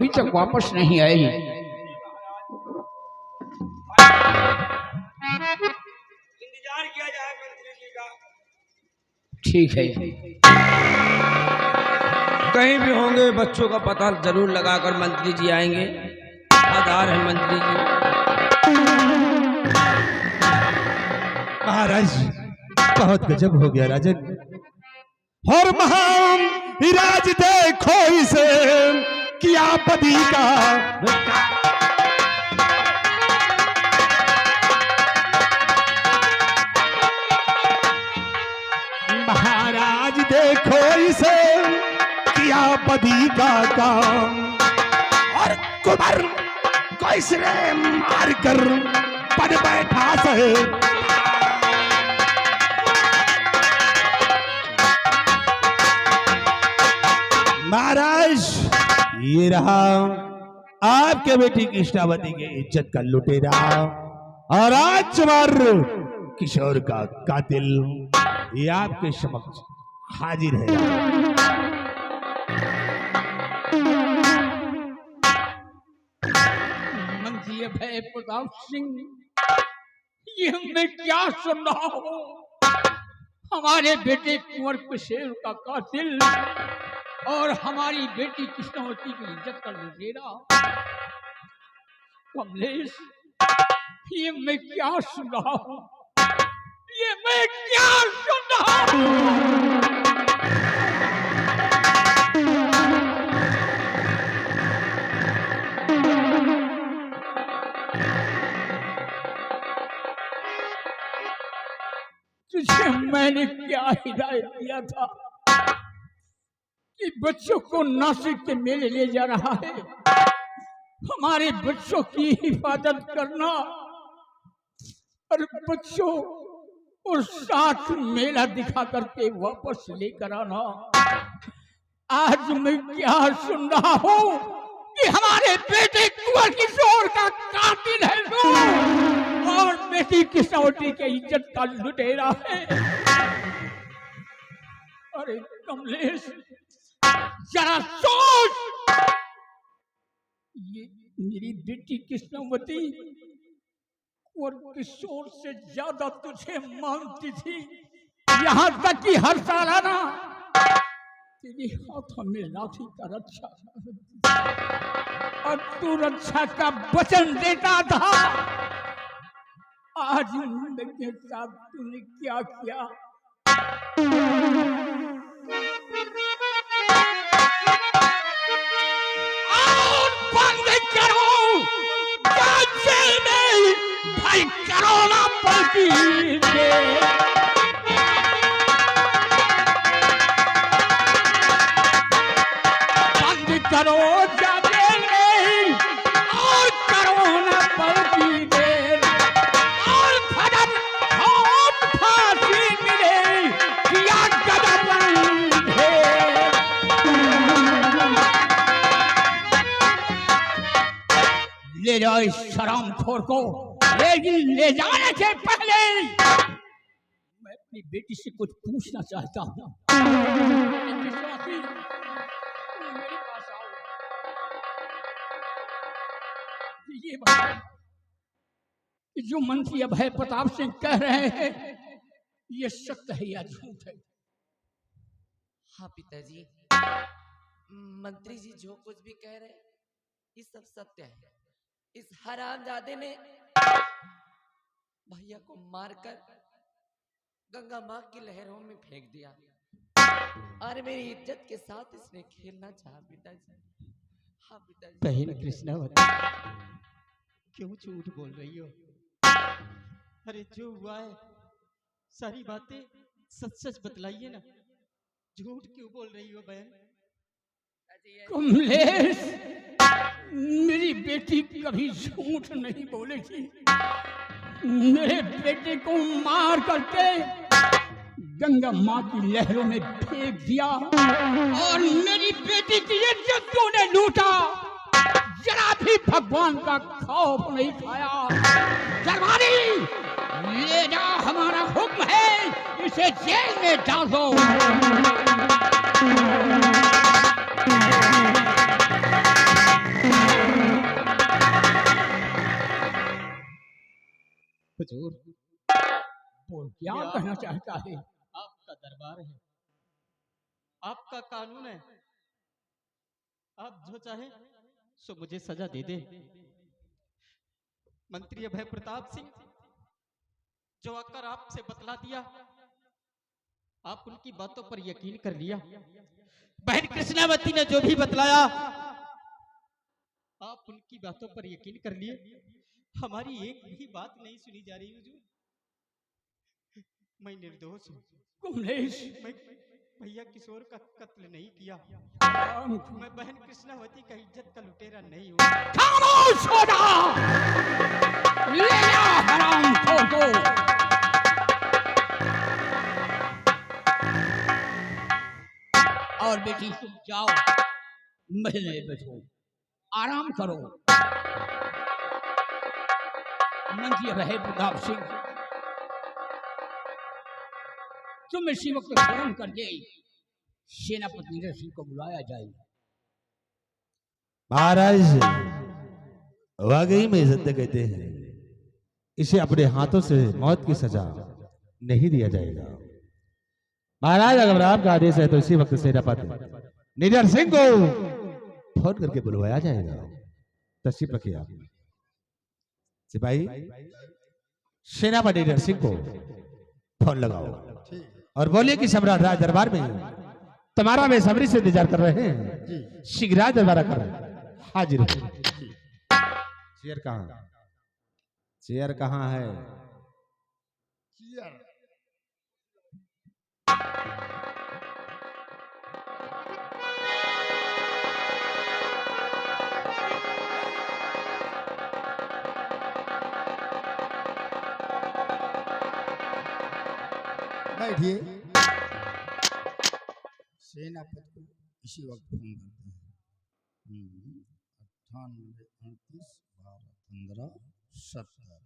अभी तक वापस नहीं आई। इंतजार किया जाए मंत्री जी का। ठीक है, कहीं भी होंगे बच्चों का पता जरूर लगाकर मंत्री जी आएंगे। आधार है मंत्री जी। महाराज बहुत गजब हो गया राजन। और महान राज देखो इसे किया पदी का। महाराज देखो इसे किया पदी का काम। और कुमार को इसने मार कर पद बैठा से। महाराज ये रहा आपके बेटी कृष्णावती के इज्जत का लुटेरा और राजकुमार किशोर का कातिल। ये आपके समक्ष हाजिर है। मंत्री अभय प्रताप सिंह, ये मैं क्या सुन रहा हूँ? हमारे बेटे कुंवर किशोर का कातिल और हमारी बेटी कृष्णावती की इज्जत का लुटेरा। कमलेश, ये मैं क्या सुन रहा हूँ? ये मैं क्या सुन रहा हूँ? तुझे मैंने क्या हिदायत दिया था कि बच्चों को नासिक के मेले ले जा रहा है, हमारे बच्चों की हिफाजत करना और बच्चों और साथ मेला दिखा करके वापस लेकर आना। आज मैं क्या सुन रहा हूँ कि हमारे बेटे कुंवर किशोर का कातिल है तू और बेटी कृष्णावती के इज्जत का लुटेरा है। अरे कमलेश, जरा सोच, ये मेरी बेटी कृष्णावती और किशोर से ज्यादा तुझे मानती थी। यहाँ तक कि हर सालाना तेरे हाथों में लाठी का रक्षा और तू रक्षा का वचन देता था। आज मेरे साथ तूने क्या किया? भाई करोना पलटी बंद करो जाने नहीं और करोना पलटी दे और फटक और फांसी मिले किया गजब है। ले जाओ इस शरामखोर को, लेकिन ले जाने से पहले मैं अपनी बेटी से कुछ पूछना चाहता हूँ। मेरे पास आओ। ये बताओ कि जो मंत्री अभय प्रताप सिंह कह रहे हैं ये सत्य है या झूठ है? हाँ पिताजी, मंत्री जी जो कुछ भी कह रहे हैं ये सब सत्य है। इस हरामजादे ने भैया को मारकर गंगा माँ की लहरों में फेंक दिया और मेरी इज्जत के साथ इसने खेलना चाहा पिताजी। हाँ पिताजी। बहन कृष्णावती, क्यों झूठ बोल रही हो? अरे जो हुआ है सारी बातें सच सच बतलाइए ना, झूठ क्यों बोल रही हो बहन? कमलेश, मेरी बेटी कभी झूठ नहीं बोलेगी। मेरे बेटे को मार करके गंगा माँ की लहरों में फेंक दिया और मेरी बेटी की इज्जत तूने लूटा। जरा भी भगवान का खौफ नहीं खाया। दरबारी, ले जा, हमारा हुक्म है, इसे जेल में डाल दो। हुजूर, बोल क्या क्या? कहना चाहता है? आपका दरबार है, आपका कानून है, आप जो चाहे सो मुझे सजा दे दे। मंत्री अभय प्रताप सिंह जो आकर आपसे बतला दिया, आप उनकी बातों पर यकीन कर लिया। बहन कृष्णावती ने जो भी बतलाया, आप उनकी बातों पर यकीन कर लिए। हमारी एक भी बात नहीं सुनी जा रही हुजूर। मैं निर्दोष हूँ, कमलेश, मैं भैया किशोर का कत्ल नहीं किया, राम को- मैं बहन कृष्णावती का इज्जत का लुटेरा नहीं हूँ। खामोश हो जा! ले जा हरामखोर को! और बेटी तुम जाओ, महल में बैठो, आराम करो। मंत्री रहे प्रताप सिंह, तुम इसी वक्त फोन करके सेनापति नीरज सिंह को बुलाया जाए। महाराज वाकई में इज्जत कहते हैं, इसे अपने हाथों से मौत की सजा नहीं दिया जाएगा। महाराज अगर आपका आदेश है तो इसी वक्त सेनापति नीरज सिंह को फोन करके बुलवाया जाएगा। तशरीफ रखिए आप। सिपाही, सेनापति नीरज सिंह को फोन लगाओ और बोलिए कि सम्राट राज दरबार में तुम्हारा बेसब्री से इंतजार कर रहे हैं। शीघ्र राज दरबार कर हाजिर हो। चेयर कहाँ? चेयर कहाँ है? बैठिए। सेनापति को इसी वक्त फोन करते हैं। 98 38 12 15 70।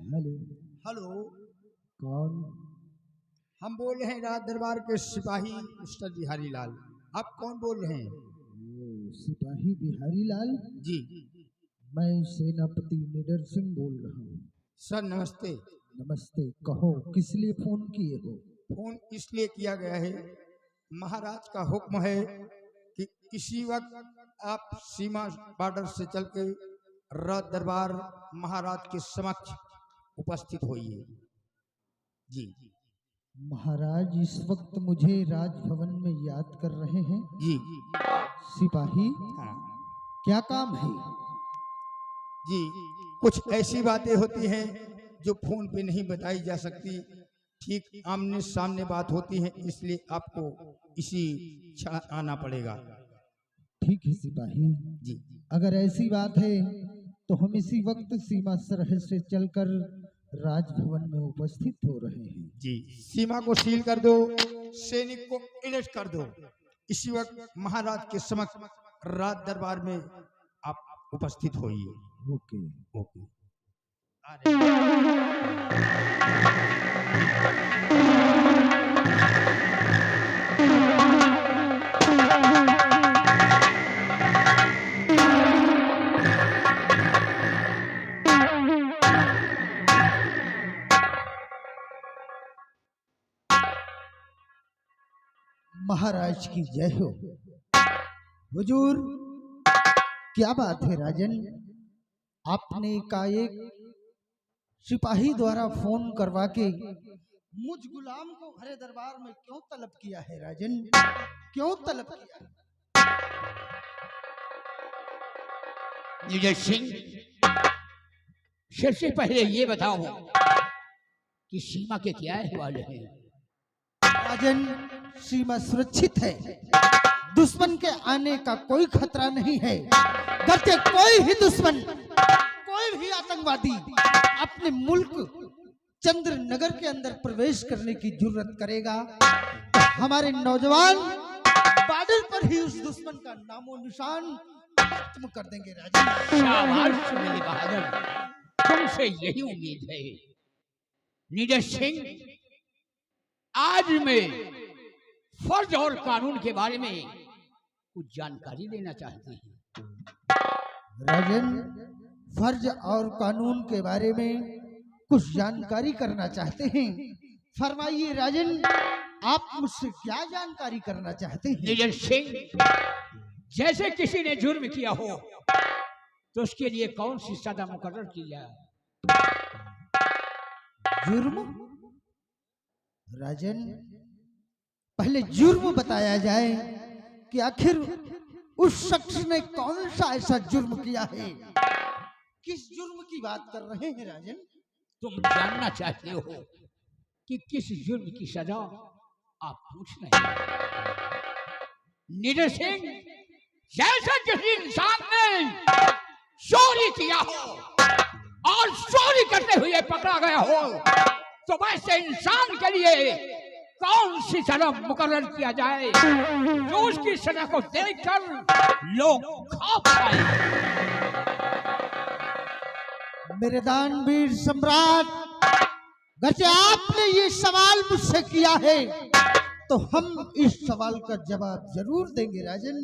हेलो, हेलो, कौन? हम बोल रहे हैं राज दरबार के सिपाही मिस्टर बिहारी लाल। आप कौन बोल रहे हैं? सिपाही बिहारी लाल, जी मैं सेनापति निडर सिंह बोल रहा हूँ। सर नमस्ते। नमस्ते, कहो किस लिए फोन किए हो? फोन इसलिए किया गया है, महाराज का हुक्म है कि इसी वक्त आप सीमा बॉर्डर से चल के राज दरबार महाराज के समक्ष उपस्थित होइए। जी महाराज इस वक्त मुझे राजभवन में याद कर रहे हैं। जी सिपाही, हाँ क्या काम है? जी, कुछ ऐसी बातें होती हैं जो फोन पे नहीं बताई जा सकती, ठीक आमने सामने बात होती है, इसलिए आपको इसी क्षण आना पड़ेगा। ठीक है सिपाही, जी अगर ऐसी बात है तो हम इसी वक्त सीमा सरहद से चलकर राजभवन में उपस्थित हो रहे हैं। जी, सीमा को सील कर दो, सैनिक को अरेस्ट कर दो। इसी वक्त महाराज के समक्ष राज दरबार में आप उपस्थित होइए। ओके। ओके। महाराज की जय हो। हुजूर, क्या बात है राजन, आपने एकाएक सिपाही द्वारा फोन करवा के मुझ गुलाम को हरे दरबार में क्यों तलब किया है राजन? क्यों तलब किया? नीरज सिंह, सबसे पहले ये बताओ कि सीमा के क्या हवाले हैं? राजन, सीमा सुरक्षित है, दुश्मन के आने का कोई खतरा नहीं है। करते कोई ही दुश्मन, कोई भी आतंकवादी अपने मुल्क चंद्रनगर के अंदर प्रवेश करने की जुर्रत करेगा तो हमारे नौजवान बॉर्डर पर ही उस दुश्मन का नामो निशान खत्म कर देंगे। राजन, शाबाश मेरे बहादुर, तुमसे यही उम्मीद है। नीरज सिंह, आज मैं फर्ज और कानून के बारे में कुछ जानकारी लेना चाहते हैं। राजन, फर्ज और कानून के बारे में कुछ जानकारी करना चाहते हैं। फरमाइए राजन, आप मुझसे क्या जानकारी करना चाहते हैं? निडर सिंह, जैसे किसी ने जुर्म किया हो तो उसके लिए कौन सी सजा मुकर्रर की जाए? जुर्म? राजन, पहले जुर्म बताया जाए कि आखिर उस शख्स ने कौन सा ऐसा जुर्म किया है। किस जुर्म की बात कर रहे हैं राजन? तुम जानना चाहते हो कि किस जुर्म की सजा आप पूछ रहे हैं? निडर सिंह, जैसे किसी इंसान ने चोरी किया हो और चोरी करते हुए पकड़ा गया हो तो वैसे इंसान के लिए कौन सी सजा मुकर्रर किया जाए जो उसकी सजा को देखकर लोग खौफ खाएं? मेरे दानवीर सम्राट, वैसे आपने ये सवाल मुझसे किया है तो हम इस सवाल का जवाब जरूर देंगे राजन।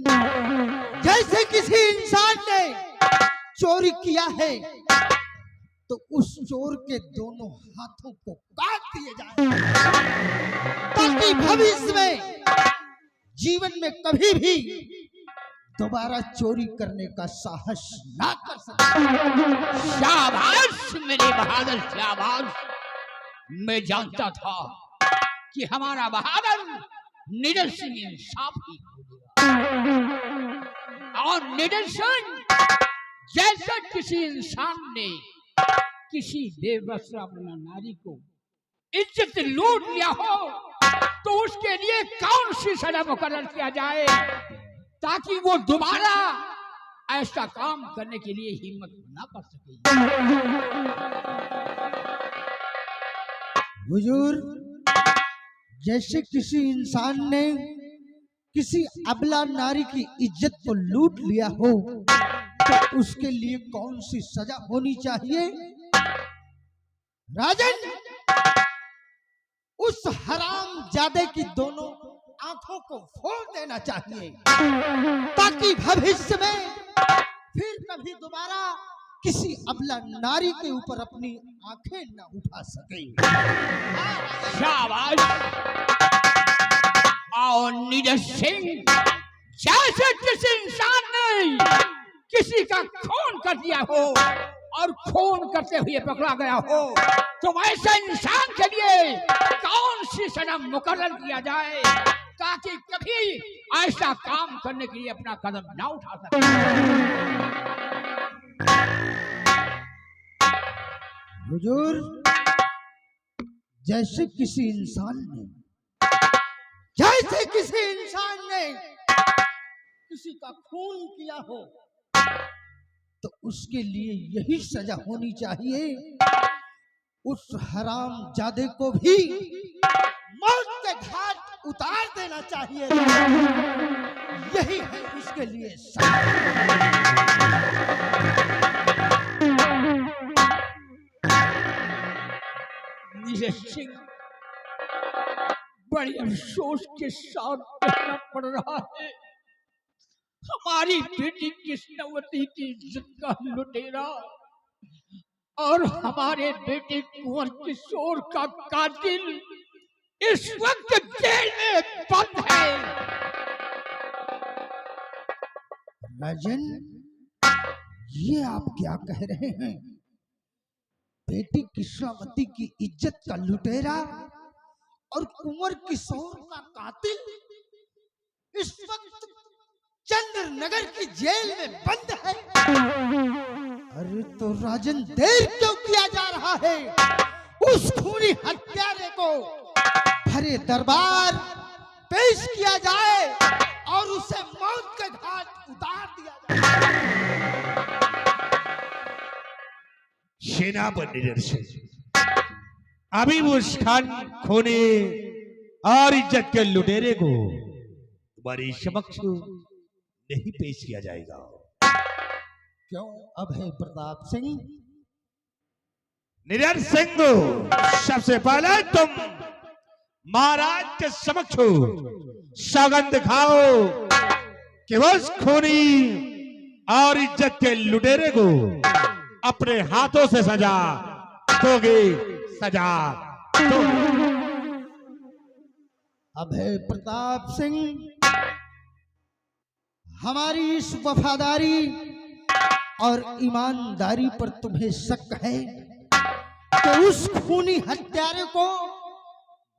जैसे किसी इंसान ने चोरी किया है तो उस चोर के दोनों हाथों को काट दिए जाए ताकि भविष्य में जीवन में कभी भी दोबारा चोरी करने का साहस ना कर सके। शाबाश मेरे बहादुर, शाबाश। मैं जानता था कि हमारा बहादुर निडर सिंह इंसाफी होगा। और निडर सिंह, जैसे किसी इंसान ने किसी बेबस अपना नारी को इज्जत लूट लिया हो तो उसके लिए कौन सी सजा मुकर्रर किया जाए ताकि वो दोबारा ऐसा काम करने के लिए हिम्मत ना कर सके? हुजूर, जैसे किसी इंसान ने किसी अबला नारी की इज्जत को लूट लिया हो तो उसके लिए कौन सी सजा होनी चाहिए? राजन, उस हरामजादे की दोनों आंखों को फोड़ देना चाहिए ताकि भविष्य में फिर कभी दोबारा किसी अबला नारी के ऊपर अपनी आंखें न उठा सके। शाबाश। और निडर सिंह, जैसे किसी इंसान ने किसी का खून कर दिया हो और खून करते हुए पकड़ा गया हो तो वैसे इंसान के लिए कौन सी सजा मुकर्रर किया जाए ताकि कभी ऐसा काम करने के लिए अपना कदम ना उठा सके? हुजूर, जैसे किसी इंसान ने किसी का खून किया हो तो उसके लिए यही सजा होनी चाहिए। उस हरामजादे को भी मौत के घाट उतार देना चाहिए। यही है उसके लिए सजा। निडर सिंह, बड़ी अफसोस के साथ कहना पड़ रहा है, हमारी बेटी कृष्णवती की इज्जत का लुटेरा और हमारे बेटे कुंवर किशोर का कातिल इस वक्त जेल में बंद है। राजन, ये आप क्या कह रहे हैं? बेटी कृष्णावती की इज्जत का लुटेरा और कुंवर किशोर का कातिल इस वक्त चंद्र नगर की जेल में बंद है। अरे तो राजन, देर क्यों किया जा रहा है? उस खूनी हत्यारे को भरे दरबार पेश किया जाए और उसे मौत के घाट उतार दिया जाए। सेनापति निडर सिंह, अभी वो खान खोने और इज्जत के लुटेरे को तुम्हारे समक्ष नहीं पेश किया जाएगा। क्यों अभय प्रताप सिंह? निडर सिंह, सबसे पहले तुम महाराज के समक्ष सौगंध खाओ कि उस खूनी और इज्जत के लुटेरे को अपने हाथों से सजा दोगे, सजा दोगे। अभय प्रताप सिंह, हमारी इस वफादारी और ईमानदारी पर तुम्हें शक है कि उस खूनी हत्यारे को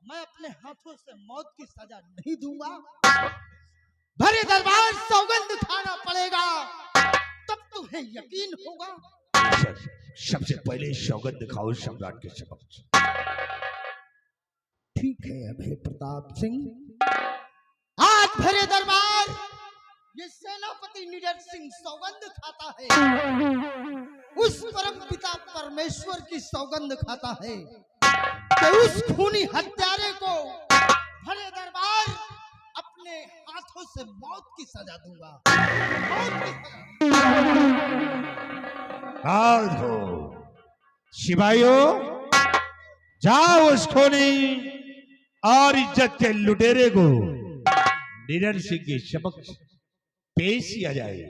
मैं अपने हाथों से मौत की सजा नहीं दूंगा। भरे दरबार सौगंध खाना पड़ेगा, तब तुम्हें यकीन होगा। सबसे पहले सौगंध खाओ सम्राट के समक्ष। ठीक है अभय प्रताप सिंह, आज भरे दरबार ये सेनापति निडर सिंह सौगंध खाता है, उस परम पिता परमेश्वर की सौगंध खाता है कि उस खूनी हत्यारे को भरे दरबार अपने हाथों से मौत की सजा दूंगा। मौत की सजा। सिपाहियों, जाओ उस खूनी और इज्जत के लुटेरे को निडर सिंह के समक्ष पेश किया जाए।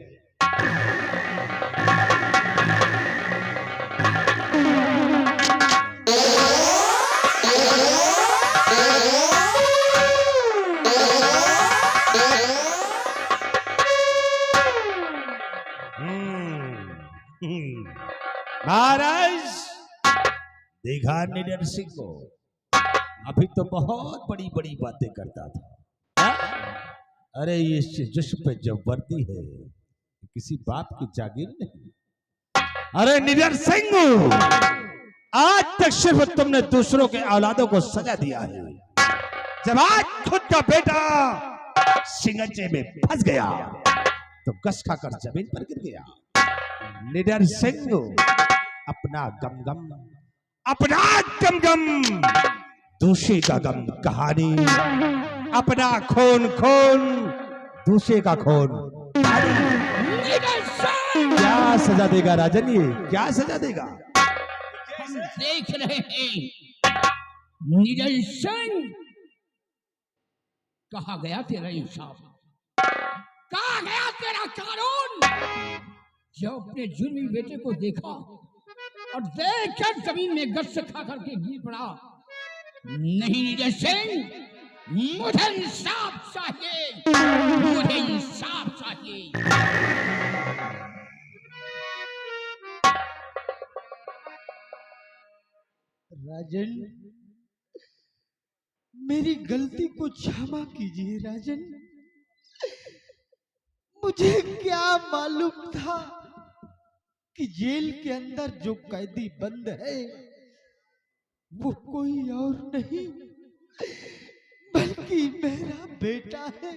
महाराज, देखा निडर सिंह को? अभी तो बहुत बड़ी बड़ी बातें करता था। अरे ये जिस्म पे जब वर्दी है, किसी बाप की जागीर नहीं। अरे निडर सिंह, आज तक सिर्फ तुमने दूसरों के औलादों को सजा दिया है। जब आज खुद का बेटा सिंगचे में फंस गया तो गस खाकर जमीन पर गिर गया। निडर सिंह, अपना गम दूसरे का गम कहानी, अपना खून दूसरे का खून। क्या सजा देगा राजन? ये क्या सजा देगा? हम देख रहे हैं निडर सिंह, कहा गया तेरा इंसाफ, कहा गया तेरा कानून? जो अपने जुर्मी बेटे को देखा और देखकर जमीन में गश्त खा करके गिर पड़ा। नहीं निडर सिंह, मुझे इंसाफ चाहिए, मुझे इंसाफ चाहिए। राजन, मेरी गलती को क्षमा कीजिए राजन। मुझे क्या मालूम था कि जेल के अंदर जो कैदी बंद है वो कोई और नहीं बल्कि मेरा बेटा है।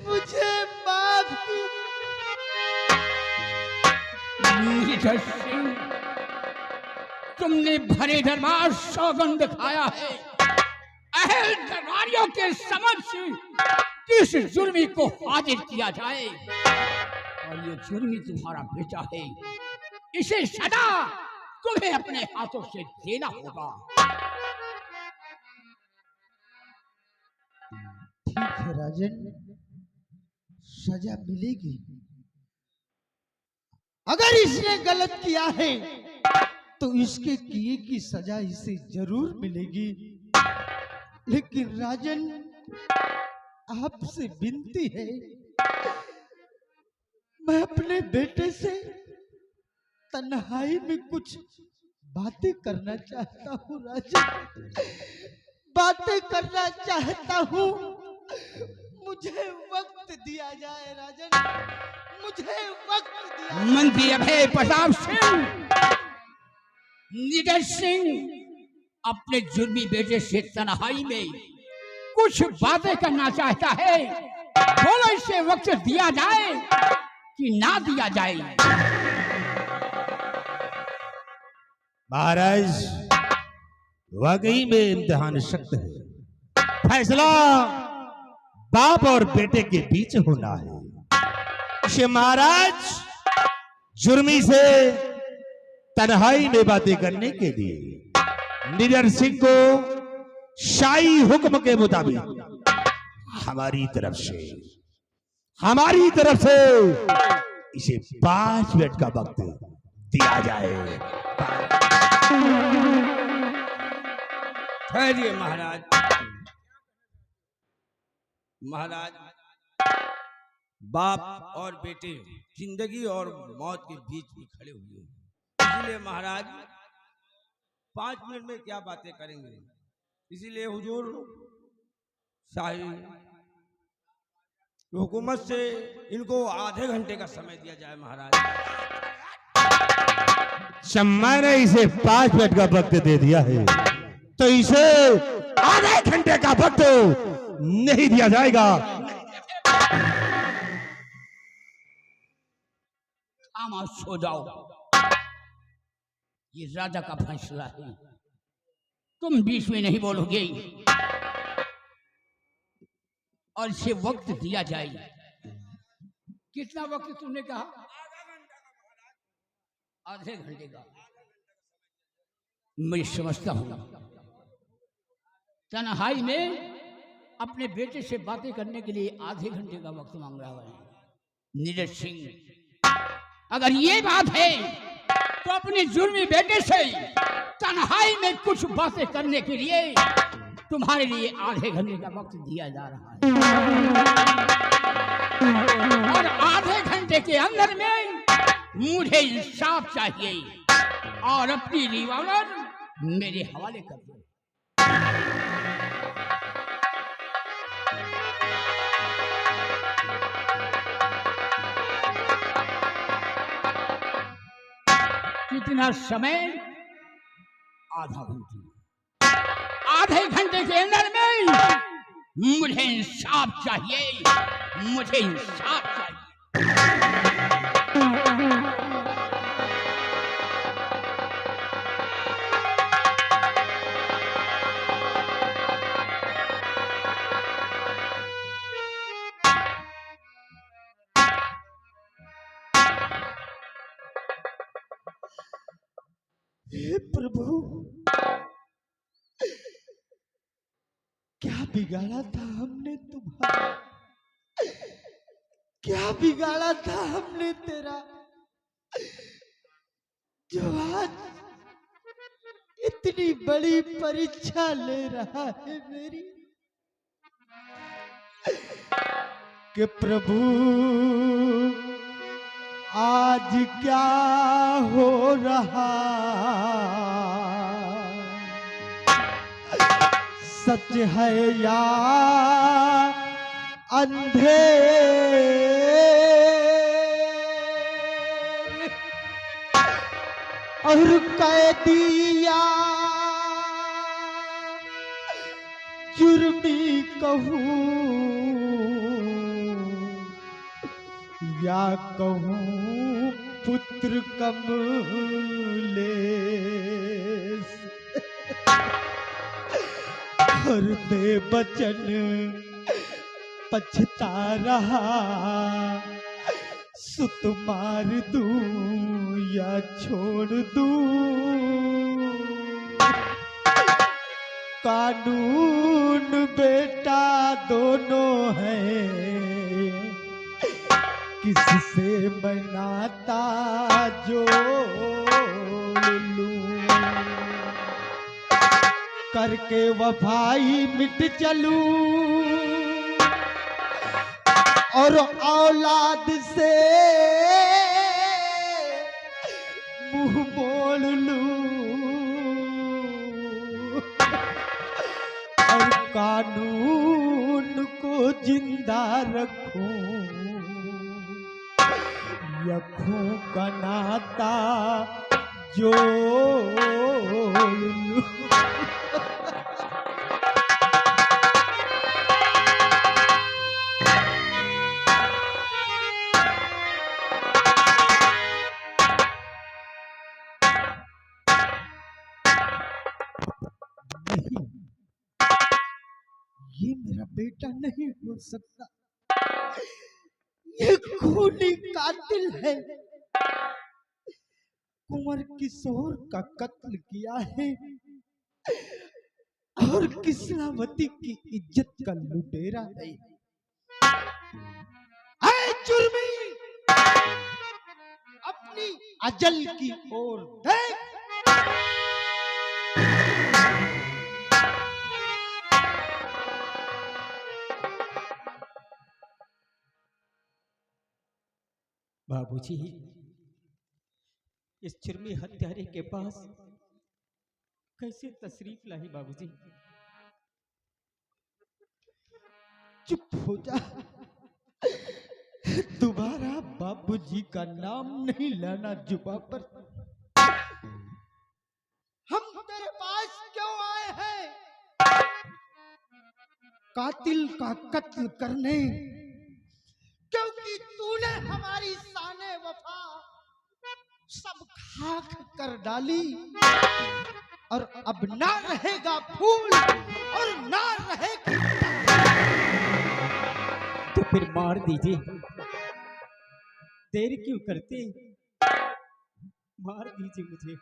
मुझे माफ निडर सिंह, तुमने भरे दरबार सौगंध खाया है। अहल दरबारियों के समक्ष किस जुर्मी को हाजिर किया जाए, और ये जुर्मी तुम्हारा बेटा है। इसे सजा तुम्हें अपने हाथों से देना होगा। ठीक है राजन, सजा मिलेगी। अगर इसने गलत किया है तो इसके किए की सजा इसे जरूर मिलेगी। लेकिन राजन, आपसे विनती है, मैं अपने बेटे से तन्हाई में कुछ बातें करना चाहता हूँ राजन, बातें करना चाहता हूँ। मुझे वक्त दिया जाए राजन, मुझे वक्त दिया। मंत्री अभय प्रताप सिंह, निडर सिंह अपने जुर्मी बेटे से तन्हाई में कुछ बातें करना चाहता है। बोलो, इसे वक्त दिया जाए कि ना दिया जाए? महाराज, वाकई में इम्तिहान सख्त है। फैसला बाप और बेटे के बीच होना है। इसे महाराज जुर्मी से तन्हाई में बातें करने के लिए निडर सिंह को शाही हुक्म के मुताबिक हमारी तरफ से इसे 5 मिनट का वक्त दिया जाए। ठहरिए महाराज। महाराज, बाप और बेटे जिंदगी और मौत के बीच में खड़े हुए हैं, इसीलिए महाराज 5 मिनट में क्या बातें करेंगे, इसीलिए हुजूर शाही हुकूमत से इनको आधे घंटे का समय दिया जाए। महाराज, मैंने इसे 5 मिनट का वक्त दे दिया है, तो इसे आधे घंटे का वक्त नहीं दिया जाएगा। खामोश हो जाओ, ये राजा का फैसला है, तुम बीच में नहीं बोलोगे और इसे वक्त दिया जाए। कितना वक्त तुमने कहा? आधे घंटे का। मैं समझता हूं तन्हाई में अपने बेटे से बातें करने के लिए आधे घंटे का वक्त मांग रहा है। नीरज सिंह, अगर ये बात है तो अपने जुर्मी बेटे से तन्हाई में कुछ बातें करने के लिए तुम्हारे लिए आधे घंटे का वक्त दिया जा रहा है, और आधे घंटे के अंदर में मुझे इंसाफ चाहिए और अपनी रिवॉल्वर मेरे हवाले कर दो। कितना समय? आधा घंटे। आधे घंटे के अंदर में मुझे इंसाफ चाहिए, मुझे इंसाफ चाहिए। हे प्रभु, क्या बिगाड़ा था हमने तुम्हारा, क्या बिगाड़ा था हमने तेरा, जो आज इतनी बड़ी परीक्षा ले रहा है मेरी, कि प्रभु आज क्या हो रहा, सच है या अंधेर, और कैदिया जुर्मी कहूँ या कहूँ पुत्र कमलेश, और दे बचन पछता रहा, सुत मार दूं या छोड़ दूं, कानून बेटा दोनों हैं, किससे मैं नाता जोड़ लूं, करके वफाई मिट चलूं और औलाद से मुंह मोड़ लूं, और कानून को जिंदा रखूं, यखों का नाता जोड़ लूं। नहीं, ये मेरा बेटा नहीं हो सकता, ये खूनी कातिल है, कुंवर किशोर का कत्ल किया है, और कृष्णावती की इज्जत का लुटेरा है। ऐ जुर्मी, अपनी अजल की ओर देख। बाबूजी, इस जुर्मी हत्यारे के पास कैसे तशरीफ लाई बाबूजी? चुप हो जा, दोबारा बाबूजी का नाम नहीं लाना जुबा पर। हम तेरे पास क्यों आए हैं? कातिल का कत्ल करने, क्योंकि तूने हमारी शाने वफा सब खाक कर डाली, और अब ना रहेगा फूल और ना रहेगा। तो फिर मार दीजिए, देर क्यों करते? मार दीजिए मुझे।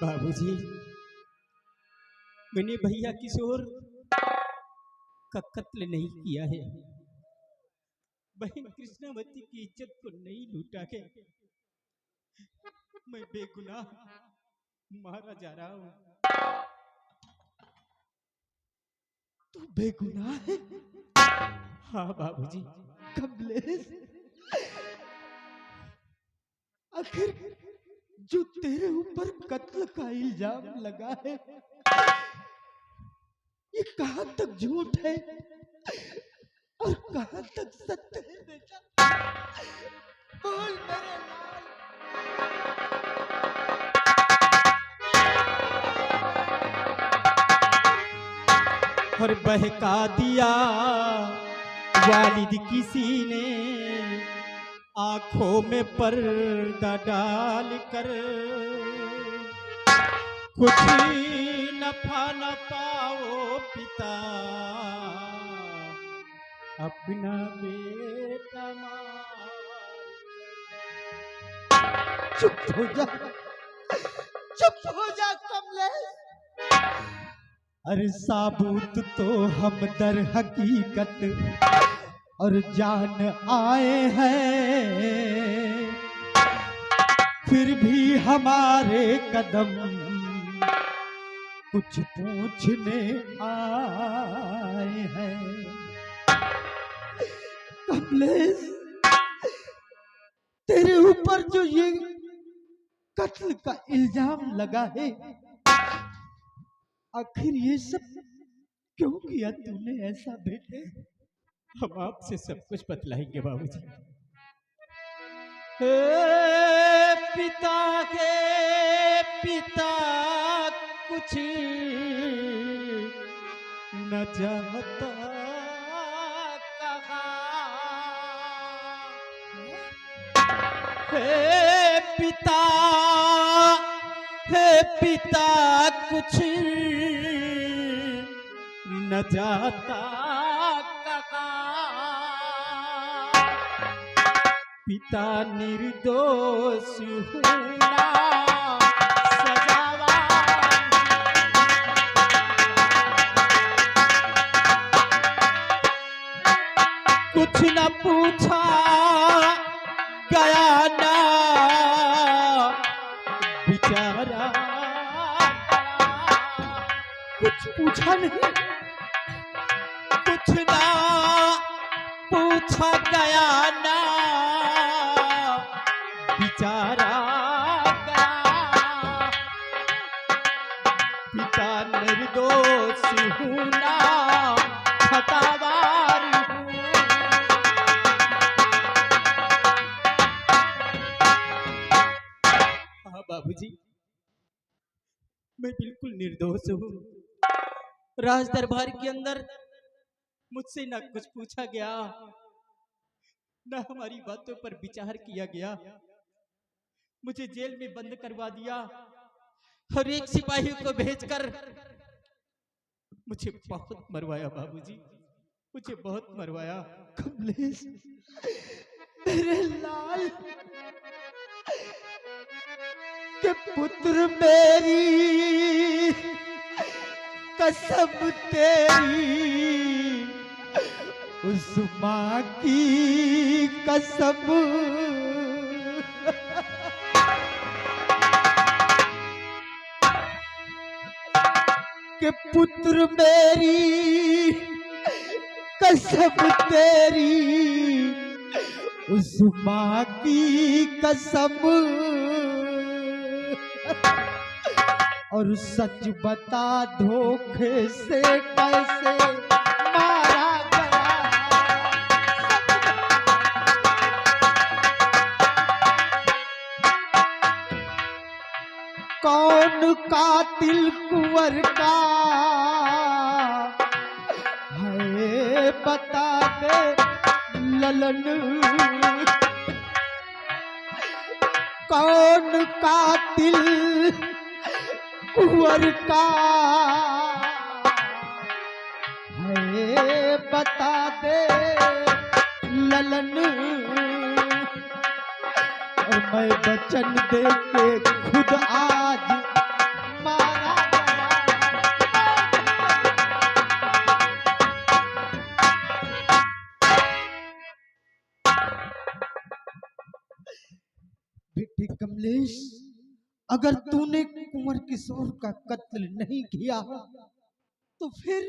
बाबूजी, मैंने भैया किशोर का कत्ल नहीं किया है। बहन कृष्णावती की इज्जत को नहीं लूटा है। मैं बेगुनाह मारा जा रहा हूं। तू बेगुनाह है? हाँ बाबूजी। कमलेश, आखिर जो तेरे ऊपर कत्ल का इल्जाम लगा है, ये कहां तक झूठ है और कहां तक सत्य है बेटा? बोल मेरे लाल। और बहका दिया वालिद किसी ने, आंखों में पर्दा डाल कर। कुछ नफा न पाओ पिता, अपना बेटा मार। चुप हो जा, चुप हो जा कमलेश। अरे साबूत तो हम दर हकीकत और जान आए हैं, फिर भी हमारे कदम कुछ पूछने आए हैं। कमलेश, तेरे ऊपर जो ये कत्ल का इल्जाम लगा है, आखिर ये सब क्यों किया तूने ऐसा बेटे? हम आपसे सब कुछ बतलाएंगे बाबूजी। पिता के पिता कुछ न जानता कहा, हे पिता कुछ न जाता कहा, पिता निर्दोष होना सजावा। कुछ न पूछा गया ना बेचारा, कुछ पूछा नहीं, कुछ ना पूछा गया ना बेचारा गया। पिता निर्दोष होना खतावार हूँ। हाँ बाबूजी, मैं बिल्कुल निर्दोष हूँ। राज दरबार के अंदर मुझसे ना कुछ पूछा गया, ना हमारी बातों पर विचार किया गया। मुझे जेल में बंद करवा दिया और एक सिपाही को भेजकर मुझे बहुत मरवाया बाबूजी, मुझे बहुत मरवाया। कमलेश, मेरे लाल, कि पुत्र मेरी कसम तेरी, उस माँ की कसम, कि पुत्र मेरी कसम तेरी, उस माँ की कसम, और सच बता धोखे से कैसे मारा गया। कौन कातिल कुंवर का है बता दे ललन, कौन कातिल कुंवर का है बता दे ललन, और मैं वचन दे के खुद आज मारा बेटे कमलेश, अगर तूने कुंवर किशोर का कत्ल नहीं किया तो फिर